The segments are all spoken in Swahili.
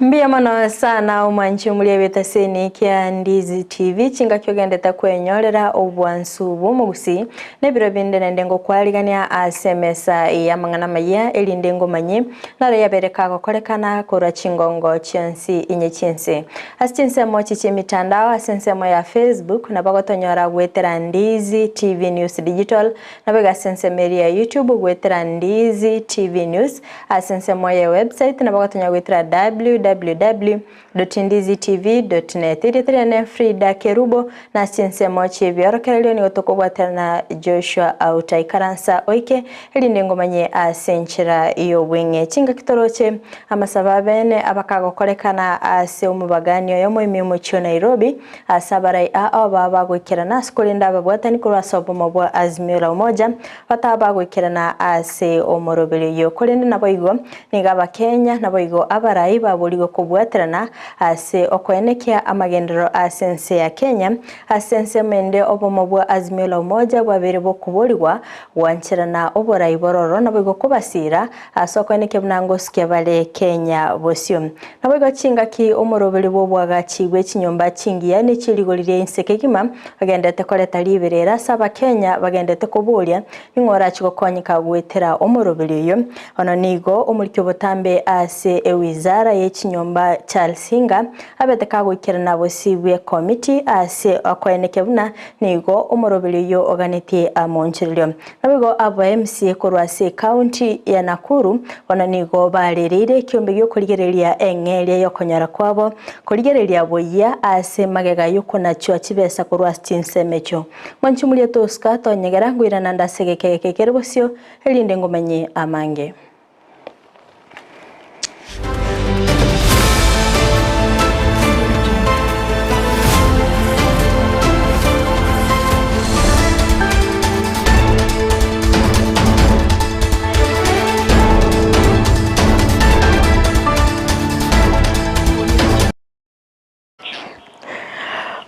Mbia mano sana umanchi mulia betaseni kia Ndizi TV chinga kyogendeta kwenyorera obwansubu mu Gusii nebiro binde nendengo kwaligania asemesa ya mangana maya elindengo manye nare yabereka gokorekana kora chingongo chensi inye chense asichense mochi chimitandao asense mo ya Facebook na bagotonyora gwetera Ndizi TV News Digital na bega sense meri ya YouTube gwetera Ndizi TV News asense mo ya website na bagotonyora gwetera www.ndizitv.net iritirene Fridah Kerubo na sinse mochi byorokerelyo ni otokobwatera na Joshua Auta ikaransa oike elinde ngomanye asenchira iyo bwenge chinga kitoroche amasaba ABEENE abakagokorekana ase umubaganyo yo mu cyo Nairobi asabarai baba gwikirana skolinda ababwatani kurwasobo mobwa azimira umoja batabagwikirana ase omorobeli yo kolinde naboigo nigaba Kenya naboigo abarai baburigo kubwaterana ase okwenekia amagendero asense ya Kenya asense mende obomobwa azimira umoja bwabere bokuburirwa wanchirana oborai bororo naboigo kubasira asokweneke bnango skebale Kenya BOSIO naboigo chinga ki omorobeli bobwaga chigwe chinyomba chingiya ne chiligolire insekegima bagendete koleta liberera saba Kenya bagendete kubulia ingora chigokonyika gwetera omorobeli yo ono nigo omurikyo botambe ase ewizara yechinyomba Chalsinga abeteka gwikirana BW'ECOMMITTEE ase akweneke buna nigo omorobeli yo oganete amonchirilyo nabigo ABAMCA korwase county ya Nakuru ono nigo barerere kyombe gyo kurigereria eng'eria yo konyara kwabo kurigereria boya ase magega yuko nacho chibesa korwase chinsemecho mwanchumulie toska tonyegera gwirana ndasegeke EKERERO BOSIO elinde ngomenye amange.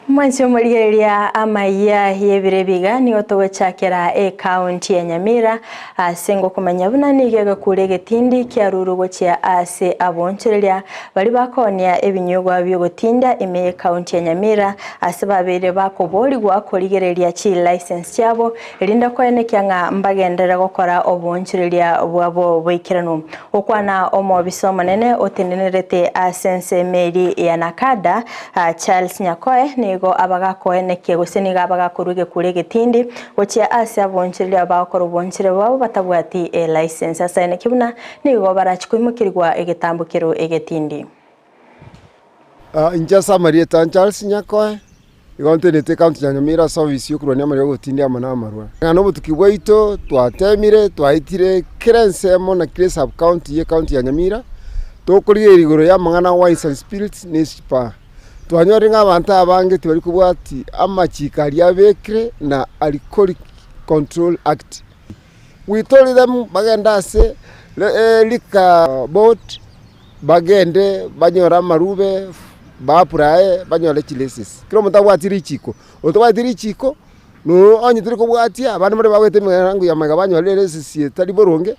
Mwansi omurigereria Amayia Ibere biga ni otowe chakera county ya Nyamira asengo kumanya buna nigega kurege tindi kya rurugo kya ase abonchereria bali bakonia ebinyogwa byo gotinda ime county ya Nyamira ase babere bakoboligwa kurigereria chi license cyabo elinda kwenekya nga mbagendera gukora obonchereria bwabo bwikirano okwana omo bisomo nene otenenerete asense meri ya Nakada Charles Nyakoe ni abagakoeneke guseniga abagakuruge kurege tindi gochya ase abonchiria abakoro bonchire babo batabwati license asene kibuna nigo barachikimukirwa egetambukiro egetindi injasa Maria Charles Nyakoe igontenete county ya Nyamira service yokurwania Maria gotindi amana amarwa ngano butukibwaito twatemire twaitire kirensemo na kire sub county ye county ya Nyamira tokuriye igoro ya mangana wines and spirits nispa twanyore nk'abantu abange tibari kubwati amachikari abekre na Alcoholic Control Act. We told them bagenda se liquor board bagende banyora marube bapurae banyore chilesis kiro mutabwatiri chiko otobwatiri chiko no onye turi kubwati abantu muri bagwete mwangu ya magabanyore lesis tari boronge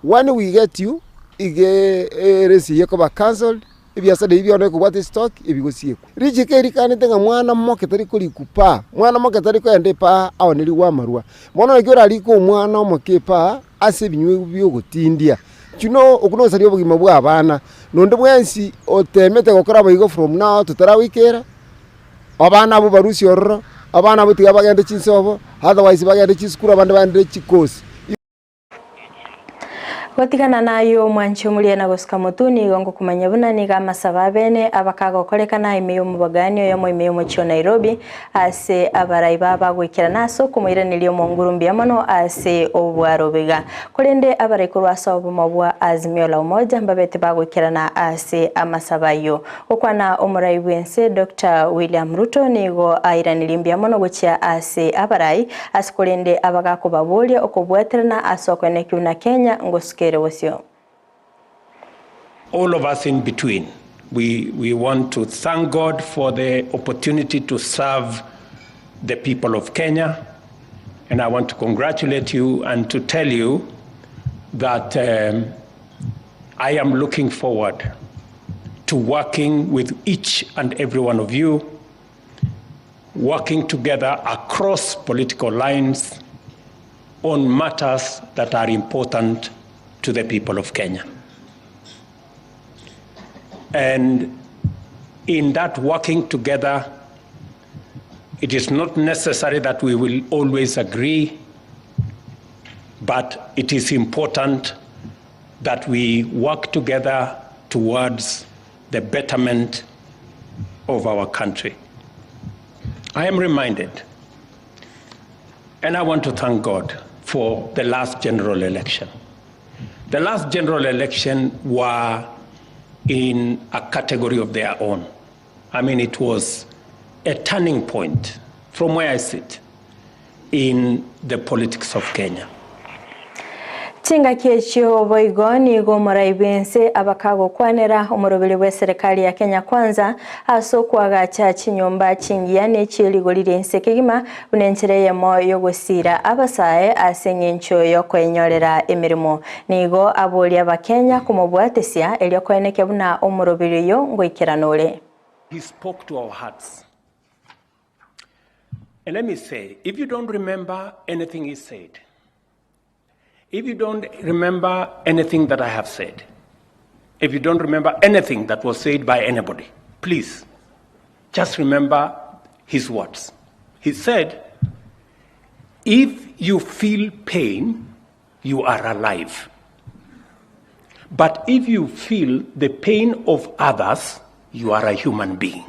when we get you ige resi yeko ba cancelled ibiasa de ibyo no kubwate stock ibigosieko rijike rikanete nga mwana moke tari kuri kupa mwana moke tari ko ende pa awoneri wa marwa mono ekyo rali ko mwana moke pa ase binywe byo gotindia kino okuno sari obugima bwa abana nonde bwensi otemete gokora boigo from now tutarawikera abana abo barusi orro abana abo tiga bagende chinsobo otherwise bagende chiskura bande bande chikosi Watikana nayo mwanchi mulia na gosika mutuni gongo kumanya buna niga amasaba ABEENE abakago kolekana imeyo mubaganyo yo imeyo mu cyo Nairobi ase abarai baba gwikira naso kumwira nilio mongurumbia mano ase obwarobega kolende abarai kurwasa obumobwa azimio la umoja mbabete bagwikirana ase amasaba yo okwana omurai bwense Dr. William Ruto nigo airanilimbia mano gochya ase abarai asikolende abagako babolia okobwaterana asokwenekuna Kenya ngosuke all of us in between. We want to thank God for the opportunity to serve the people of Kenya, and I want to congratulate you and to tell you that I am looking forward to working with each and every one of you, working together across political lines on matters that are important to the people of Kenya. And in that working together, it is not necessary that we will always agree, but it is important that we work together towards the betterment of our country. I am reminded, and I want to thank God for the last general election. The last general election were in a category of their own. I mean, it was a turning point from where I sit in the politics of Kenya. Tinga kiechio boigoni go moraibense abakago kwanera umurobele we serikali ya Kenya kwanza aso kwagacha chinyomba chingiane chiligolirense kigima unenchereye moyo gusira abasae asengencho yo kwenyorera emirimo nigo aboli abakenya kumubwatesia elyo kweneke buna umurobele yo ngoikiranole. He spoke to our hearts. And let me say, if you don't remember anything he said, if you don't remember anything that I have said, if you don't remember anything that was said by anybody, please just remember his words. He said, if you feel pain, you are alive. But if you feel the pain of others, you are a human being.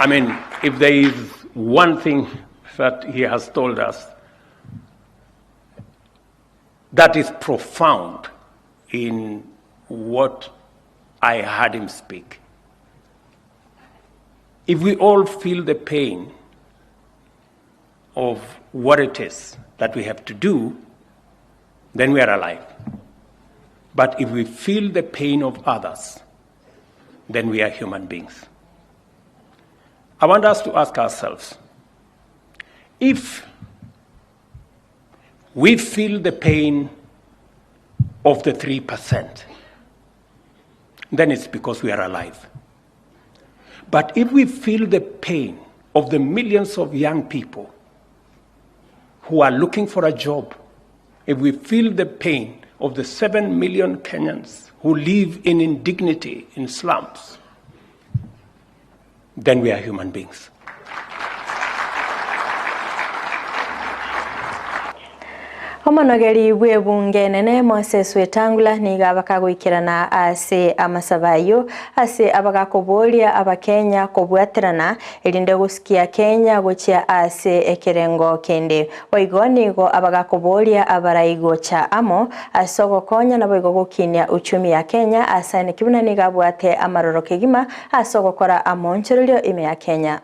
I mean, if there is one thing that he has told us that is profound in what I heard him speak. If we all feel the pain of what it is that we have to do, then we are alive. But if we feel the pain of others, then we are human beings. I want us to ask ourselves, if we feel the pain of the 3%, then it's because we are alive. But if we feel the pain of the millions of young people who are looking for a job, if we feel the pain of the 7 million Kenyans who live in indignity in slums, then we are human beings. Omonogeri bwebunge nene Moses Wetangula niga abakagwikirana ase AMASABO ase abagakobolia abakenya kobwaterana elinde gusikia Kenya gochia ase ekerengo kende oigoni go abagakobolia abaraigo cha amo asogo konya na boigo gukinya uchumi ya Kenya asane kibuna niga bwate amaroro kegima asogo kora amoncherelio ime ya Kenya.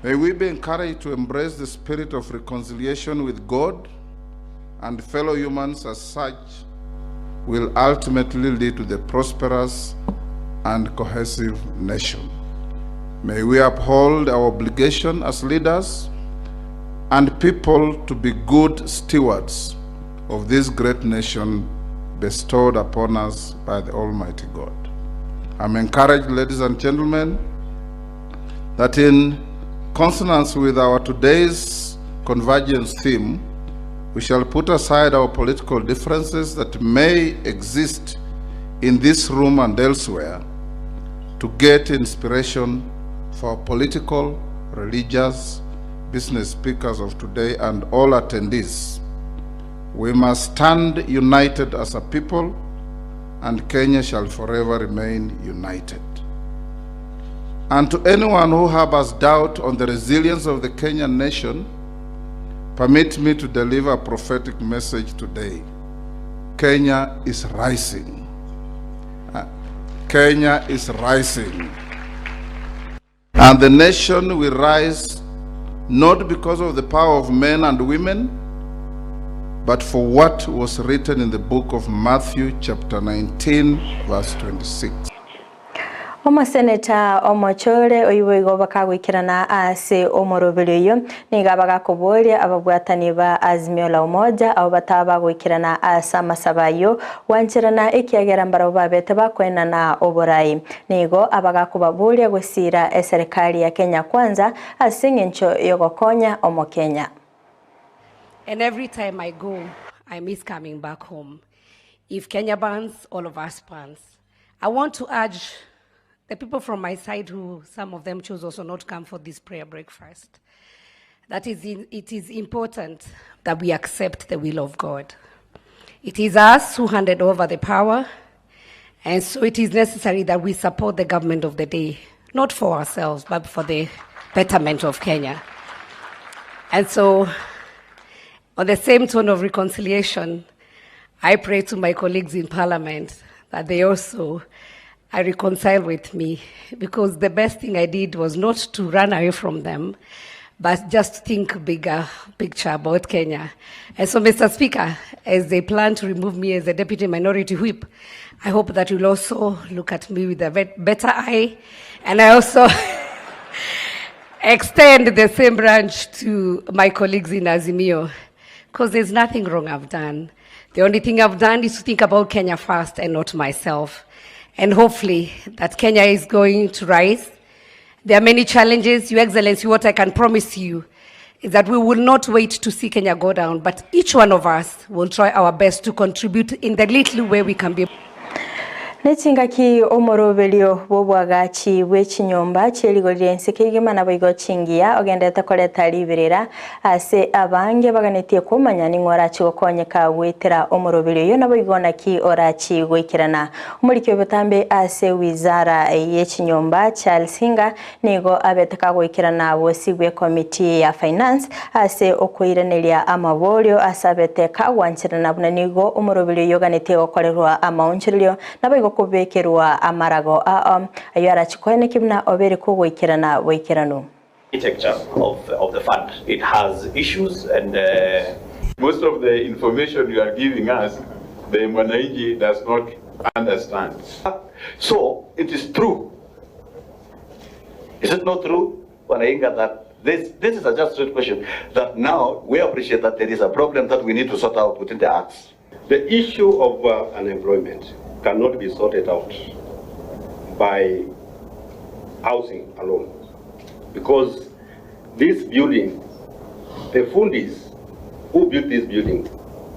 May we be encouraged to embrace the spirit of reconciliation with God and fellow humans as such will ultimately lead to the prosperous and cohesive nation. May we uphold our obligation as leaders and people to be good stewards of this great nation bestowed upon us by the Almighty God. I'm encouraged, ladies and gentlemen, that in consonance with our today's convergence theme, we shall put aside our political differences that may exist in this room and elsewhere to get inspiration for political, religious, business speakers of today and all attendees. We must stand united as a people, and Kenya shall forever remain united. And to anyone who harbors doubt on the resilience of the Kenyan nation, permit me to deliver a prophetic message today. Kenya is rising. Kenya is rising. And the nation will rise not because of the power of men and women, but for what was written in the book of Matthew chapter 19, verse 26. Omoseneta omochore oiboigo bakagwikirana ase omorobereyo niga bagakoboria ababwatani ba Azimio la Umoja abo bataba gwikirana ase AMASABO wanchirana ekiagera mbaro babete bakwenana oborai nigo abagakobaboria gusira serikali ya Kenya kwanza ase ngencho yogokonya omokenya. And every time I go, I miss coming back home. If Kenya bans, all of us bans. I want to urge the people from my side who, some of them chose also not to come for this prayer breakfast, that it is important that we accept the will of God. It is us who handed over the power, and so it is necessary that we support the government of the day, not for ourselves, but for the betterment of Kenya. And so, on the same tone of reconciliation, I pray to my colleagues in Parliament that they also reconcile with me, because the best thing I did was not to run away from them, but just think bigger picture about Kenya. And so, Mr. Speaker, as they plan to remove me as a Deputy Minority Whip, I hope that you'll also look at me with a better eye, and I also extend the same branch to my colleagues in Azimio, because there's nothing wrong I've done. The only thing I've done is to think about Kenya first and not myself. And hopefully that Kenya is going to rise. There are many challenges. Your Excellency, what I can promise you is that we will not wait to see Kenya go down, but each one of us will try our best to contribute in the little way we can be. Nechingaki omorobelio bobwagachi bw'echinyomba chieligorire nsekegema na boigo chingia ogendete koleta liberera ase abange baganetie kumanya ning'orachi gokonyeka gwetera omorobelio na boigo naki orachi gwikirana omurikyo botambe ase wizara y'echinyomba Charles Hinga nigo abeteka gwikirana BW'ECOMMITTEE ya finance ase okoiraneria amaborio asabeteka wanchirana buna nigo omorobelio yoganetie gokorerwa amaonchirio na boigo kubekerwa amarago ayara chikwene kibna obere kugwikirana wikirano. Architecture of the fund. It has issues, and most of the information you are giving us, the mwananchi does not understand. So it is true. Is it not true, Wanainga, that this is a just straight question, that now we appreciate that there is a problem that we need to sort out within the acts? The issue of unemployment cannot be sorted out by housing alone, because this building, the fundis who built this building,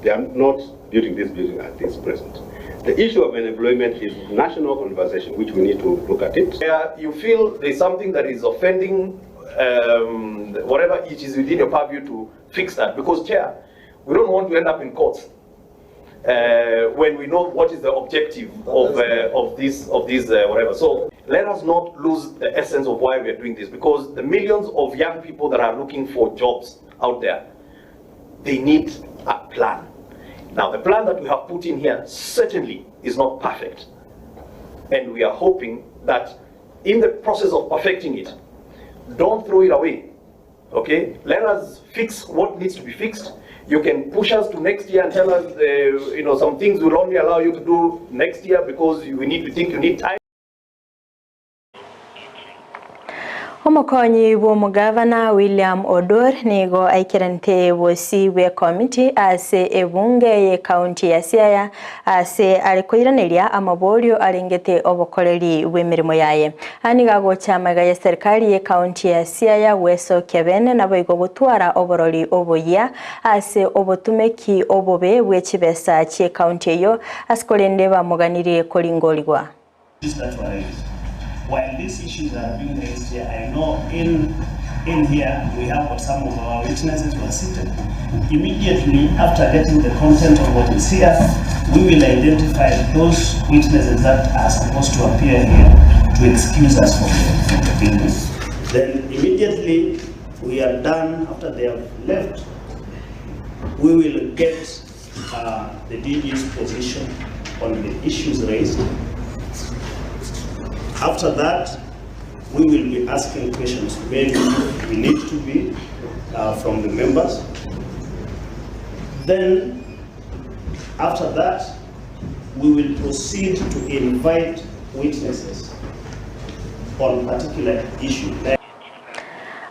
they are not building this building at this present. The issue of unemployment is national conversation, which we need to look at it. You feel there's something that is offending, whatever it is within your purview to fix that, because Chair, we don't want to end up in courts. When we know what is the objective of this whatever. So let us not lose the essence of why we are doing this, because the millions of young people that are looking for jobs out there, they need a plan. Now, the plan that we have put in here certainly is not perfect, and we are hoping that in the process of perfecting it, don't throw it away. Okay, let us fix what needs to be fixed. You can push us to next year and tell us, some things will only allow you to do next year because we think you need time. Omokonyi bw'omugavana William Odor nigo aikiranite BW'ECOMMITTEE ase ebunge ye county ya Siaya ase alikoiraneria amaborio alengete obokoreri bw'emirimo yaye aniga gochamaga ya serikali ye county ya Siaya weso kebene nabo igogutwara oborori oboya ase obotumeki obobe bw'echibesa che county yo asikolende bamuganire kolingolwa. While these issues are being raised here, I know in here we have got some of our witnesses who are seated. Immediately after getting the content of what is here, we will identify those witnesses that are supposed to appear here to excuse us from the building. Then immediately we are done, after they have left, we will get the DG's position on the issues raised. After that, we will be asking questions. Maybe we need to be from the members. Then, after that, we will proceed to invite witnesses on particular issue.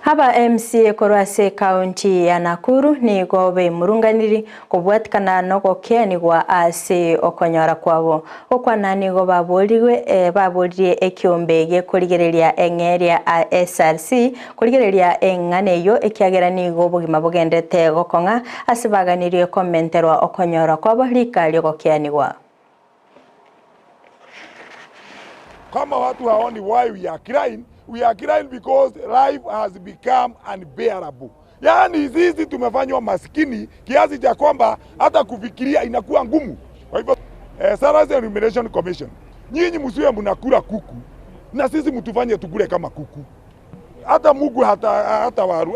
Haba MCA korwase county ya Nakuru ni gobe murunganiri kubwatikana nogo keni gwa ase okonyora kwabo okwana ni go baburiye ekyombege kurigereria engeria a SRC kurigereria engane yo ekiagera ni go bugima bugendete gokonga asibaganirie komenterwa okonyora kwabo likali go keni gwa. Kama watu haoni why we are crying. We are crying because life has become unbearable. Yani sisi tumefanywa maskini kiasi cha kwamba hata kufikiria inakuwa ngumu. Kwa hivyo Salaries and Remuneration Commission, nyinyi msiwe mnakula kuku na sisi mtufanye tukule kama kuku. Hata Mungu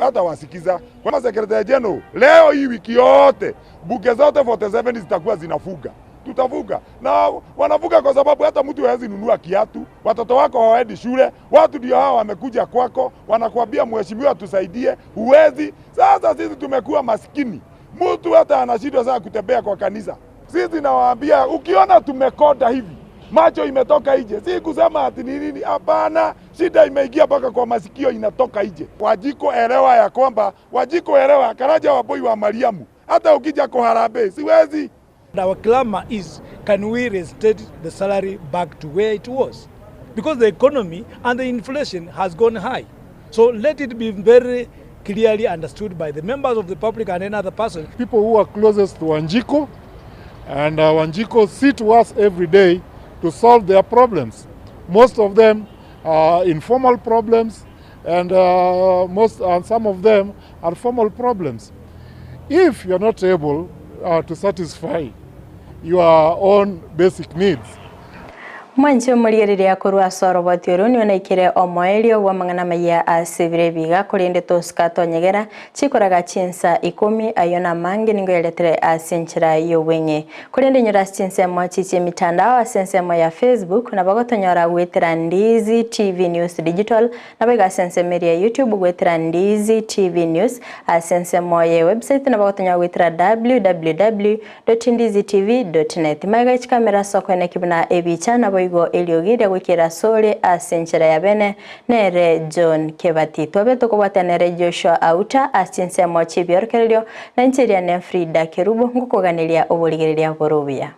hata wasikiza. Kwa Secretary General, leo hii wiki yote buke zote 47 zitakuwa zinafuga. Tutafuga na wanafuga kwa sababu hata mtu hawezi nunua kiatu, watoto wako hawaendi shule, watu ndio hao wamekuja kwako wanakuambia mheshimiwa tusaidie, huwezi. Sasa sisi tumekuwa maskini, mtu hata anashindwa sana kutembea kwa kanisa. Sisi nawaambia ukiona tumekoda hivi macho imetoka nje, si kusema ati nini, hapana, shida imeingia mpaka kwa masikio inatoka nje. Wajiko elewa ya kwamba Karaja Waboi wa Mariamu, hata ukija kwa Harambee siwezi. Our clamor is, can we restate the salary back to where it was? Because the economy and the inflation has gone high. So let it be very clearly understood by the members of the public and any other person. People who are closest to Wanjiko, and Wanjiko sit to us every day to solve their problems. Most of them are informal problems, and some of them are formal problems. If you are not able to satisfy your own basic needs, Mwancho murigereria kurwa soro batioro ni onaikire omoerio wa mangana maya asibire biga kurinde toskato nyegera chikoraga chinsa 10 ayona mange ningo yeletere asenchira yo wenye kurinde nyora chinsa mwachiche mitandao asense ya Facebook na bagotonyora gwetera Ndizi TV News Digital na bega sense media YouTube gwetera Ndizi TV News asense moya website na bagotonyora gwetera www.ndizitv.net maiga kamera soko na kibna ebicha na go eliogire gwikira sore asenchera ya bene nere John Kebati tobeto kubatanere Joshua Auta asinse mochi biorkelio na nchiria ne Fridah Kerubo ngukoganiria oboligereria borobia.